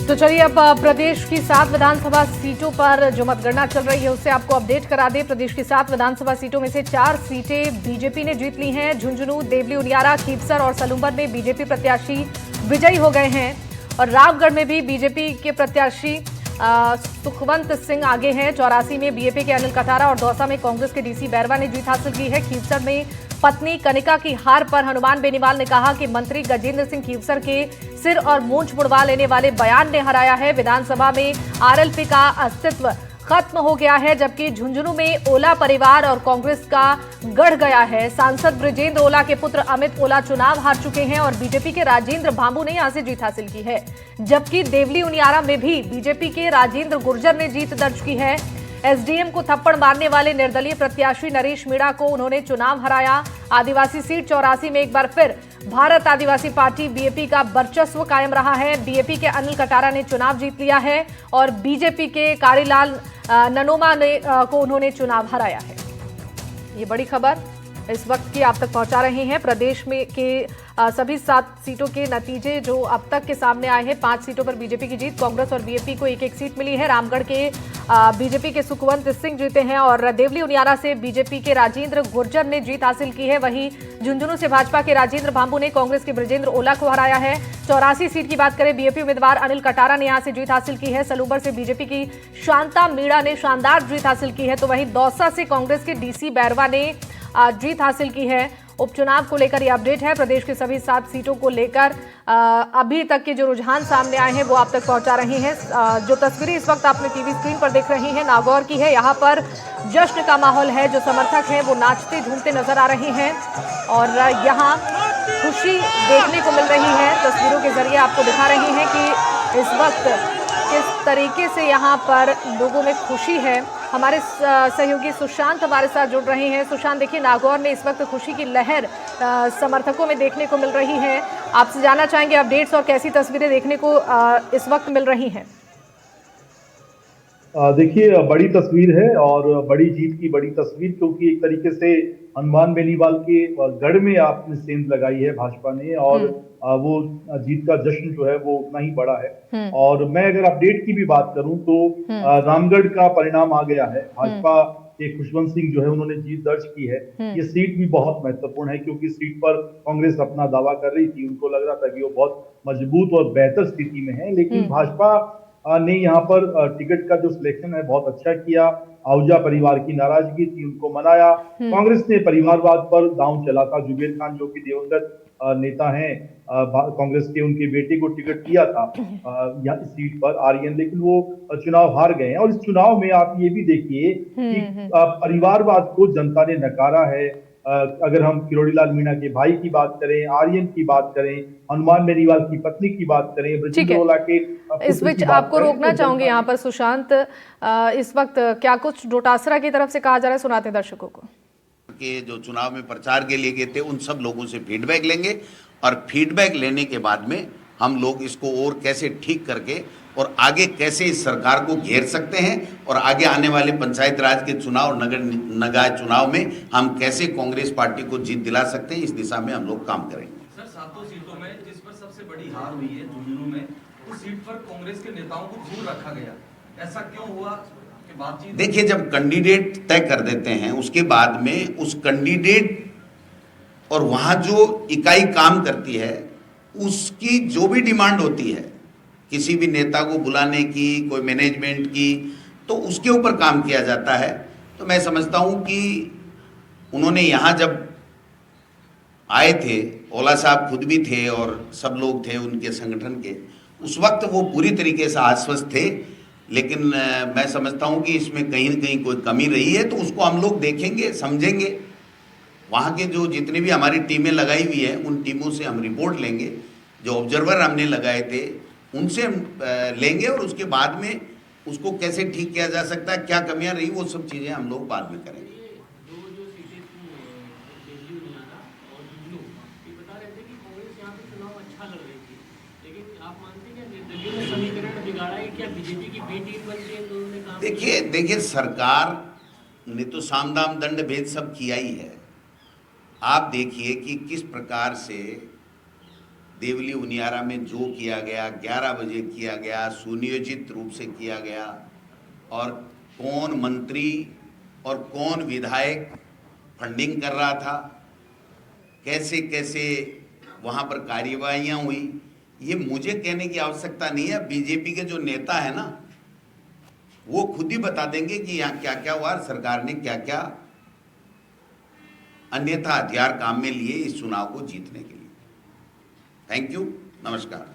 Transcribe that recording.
तो चलिए अब प्रदेश की 7 विधानसभा सीटों पर जो मतगणना चल रही है उससे आपको अपडेट करा दें। प्रदेश की 7 विधानसभा सीटों में से 4 सीटें बीजेपी ने जीत ली हैं। झुंझुनू, देवली, उनियारा, खीवसर और सलूंबर में बीजेपी प्रत्याशी विजयी हो गए हैं और रामगढ़ में भी बीजेपी के प्रत्याशी सुखवंत सिंह आगे हैं। 84 में बीएपी के अनिल कटारा और दौसा में कांग्रेस के डीसी बैरवा ने जीत हासिल की है। खीवसर में पत्नी कनिका की हार पर हनुमान बेनीवाल ने कहा कि मंत्री गजेंद्र सिंह खीवसर के सिर और मूंछ मुड़वा लेने वाले बयान ने हराया है। विधानसभा में आरएलपी का अस्तित्व खत्म हो गया है, जबकि झुंझुनू में ओला परिवार और कांग्रेस का गढ़ गया है। सांसद ब्रजेंद्र ओला के पुत्र अमित ओला चुनाव हार चुके हैं और बीजेपी के राजेंद्र भांबू ने यहां से जीत हासिल की है, जबकि देवली उनियारा में भी बीजेपी के राजेंद्र गुर्जर ने जीत दर्ज की है। एसडीएम को थप्पड़ मारने वाले निर्दलीय प्रत्याशी नरेश मीणा को उन्होंने चुनाव हराया। आदिवासी सीट 84 में एक बार फिर भारत आदिवासी पार्टी बीएपी का वर्चस्व कायम रहा है। बीएपी के अनिल कटारा ने चुनाव जीत लिया है और बीजेपी के कारीलाल ननोमा को उन्होंने चुनाव हराया है। ये बड़ी खबर इस वक्त की आप तक पहुंचा रहे हैं। प्रदेश में के सभी 7 सीटों के नतीजे जो अब तक के सामने आए हैं। 5 सीटों पर बीजेपी की जीत, कांग्रेस और बीएपी को एक एक सीट मिली है। रामगढ़ के बीजेपी के सुखवंत सिंह जीते हैं और देवली उनियारा से बीजेपी के राजेंद्र गुर्जर ने जीत हासिल की है। वहीं झुंझुनू से भाजपा के राजेंद्र भांबू ने कांग्रेस के ब्रजेंद्र ओला को हराया है। 84 सीट की बात करें, बीएपी उम्मीदवार अनिल कटारा ने यहां से जीत हासिल की है। सलूंबर से बीजेपी की शांता मीणा ने शानदार जीत हासिल की है, तो वहीं दौसा से कांग्रेस के डीसी बैरवा ने जीत हासिल की है। उपचुनाव को लेकर यह अपडेट है। प्रदेश की सभी 7 सीटों को लेकर अभी तक के जो रुझान सामने आए हैं वो आप तक पहुंचा रहे हैं। जो तस्वीरें इस वक्त आपने टीवी स्क्रीन पर देख रही हैं नागौर की है। यहाँ पर जश्न का माहौल है। जो समर्थक हैं वो नाचते झूमते नजर आ रहे हैं और यहाँ खुशी देखने को मिल रही है। तस्वीरों के जरिए आपको दिखा रहे हैं कि इस वक्त किस तरीके से यहाँ पर लोगों में खुशी है। हमारे सहयोगी सुशांत हमारे साथ जुड़ रहे हैं। सुशांत, देखिए नागौर में इस वक्त खुशी की लहर समर्थकों में देखने को मिल रही है। आपसे जानना चाहेंगे अपडेट्स और कैसी तस्वीरें देखने को इस वक्त मिल रही हैं। देखिए, बड़ी तस्वीर है और बड़ी जीत की बड़ी तस्वीर, क्योंकि एक तरीके से हनुमान बेनीवाल के गढ़ में आपने सेंध लगाई है भाजपा ने और वो जीत का जश्न जो है वो उतना ही बड़ा है। और मैं अगर अपडेट की भी बात करूं तो रामगढ़ का परिणाम आ गया है। भाजपा के खुशवंत सिंह जो है उन्होंने जीत दर्ज की है। ये सीट भी बहुत महत्वपूर्ण है क्योंकि सीट पर कांग्रेस अपना दावा कर रही थी। उनको लग रहा था कि वो बहुत मजबूत और बेहतर स्थिति में है, लेकिन भाजपा ने यहाँ पर टिकट का जो सिलेक्शन है बहुत अच्छा किया। आहूजा परिवार की नाराजगी थी, उनको मनाया। कांग्रेस ने परिवारवाद पर दांव चला था। जुबेर खान जो कि दिवंगत नेता हैं कांग्रेस के, उनके बेटे को टिकट दिया था यहाँ इस सीट पर आर्यन, लेकिन वो चुनाव हार गए हैं। और इस चुनाव में आप ये भी देखिए कि परिवारवाद को जनता ने नकारा है। अगर हम किरोड़ीलाल मीणा के भाई की बात करें, आर्यन की बात करें, हनुमान बेनीवाल की पत्नी की बात करें, ब्रजेंद्र ओला के इस बीच आपको रोकना चाहूंगी यहाँ पर सुशांत। इस वक्त क्या कुछ डोटासरा की तरफ से कहा जा रहा है, सुनाते दर्शकों को। के जो चुनाव में प्रचार के लिए गए थे उन सब लोगों से फीडबैक लेंगे और फीडबैक लेने के बाद में हम लोग इसको और कैसे ठीक करके और आगे कैसे इस सरकार को घेर सकते हैं और आगे आने वाले पंचायत राज के चुनाव, नगर निकाय चुनाव में हम कैसे कांग्रेस पार्टी को जीत दिला सकते हैं, इस दिशा में हम लोग काम करेंगे। सर, 7 सीटों में जिस पर सबसे बड़ी हार हुई है झुंझुनू में, उस सीट पर कांग्रेस के नेताओं को दूर रखा गया, ऐसा क्यों हुआ? देखिए, जब कैंडिडेट तय कर देते हैं उसके बाद में उस कैंडिडेट और वहां जो इकाई काम करती है उसकी जो भी डिमांड होती है किसी भी नेता को बुलाने की, कोई मैनेजमेंट की, तो उसके ऊपर काम किया जाता है। तो मैं समझता हूं कि उन्होंने यहां जब आए थे, ओला साहब खुद भी थे और सब लोग थे उनके संगठन के, उस वक्त वो पूरी तरीके से आश्वस्त थे। लेकिन मैं समझता हूं कि इसमें कहीं न कहीं कोई कमी रही है, तो उसको हम लोग देखेंगे, समझेंगे। वहाँ के जो जितनी भी हमारी टीमें लगाई हुई है उन टीमों से हम रिपोर्ट लेंगे। जो ऑब्जर्वर हमने लगाए थे उनसे हम लेंगे और उसके बाद में उसको कैसे ठीक किया जा सकता है, क्या कमियां रही, वो सब चीज़ें हम लोग बाद में करेंगे। देखिए सरकार ने तो साम दाम दंड भेद सब किया ही है। आप देखिए कि किस प्रकार से देवली उनियारा में जो किया गया 11 बजे किया गया, सुनियोजित रूप से किया गया, और कौन मंत्री और कौन विधायक फंडिंग कर रहा था, कैसे कैसे वहाँ पर कार्यवाहियाँ हुई, ये मुझे कहने की आवश्यकता नहीं है। बीजेपी के जो नेता है ना, वो खुद ही बता देंगे कि यहाँ क्या क्या हुआ, सरकार ने क्या क्या अन्यथा हथियार काम में लिए इस चुनाव को जीतने के लिए। थैंक यू, नमस्कार।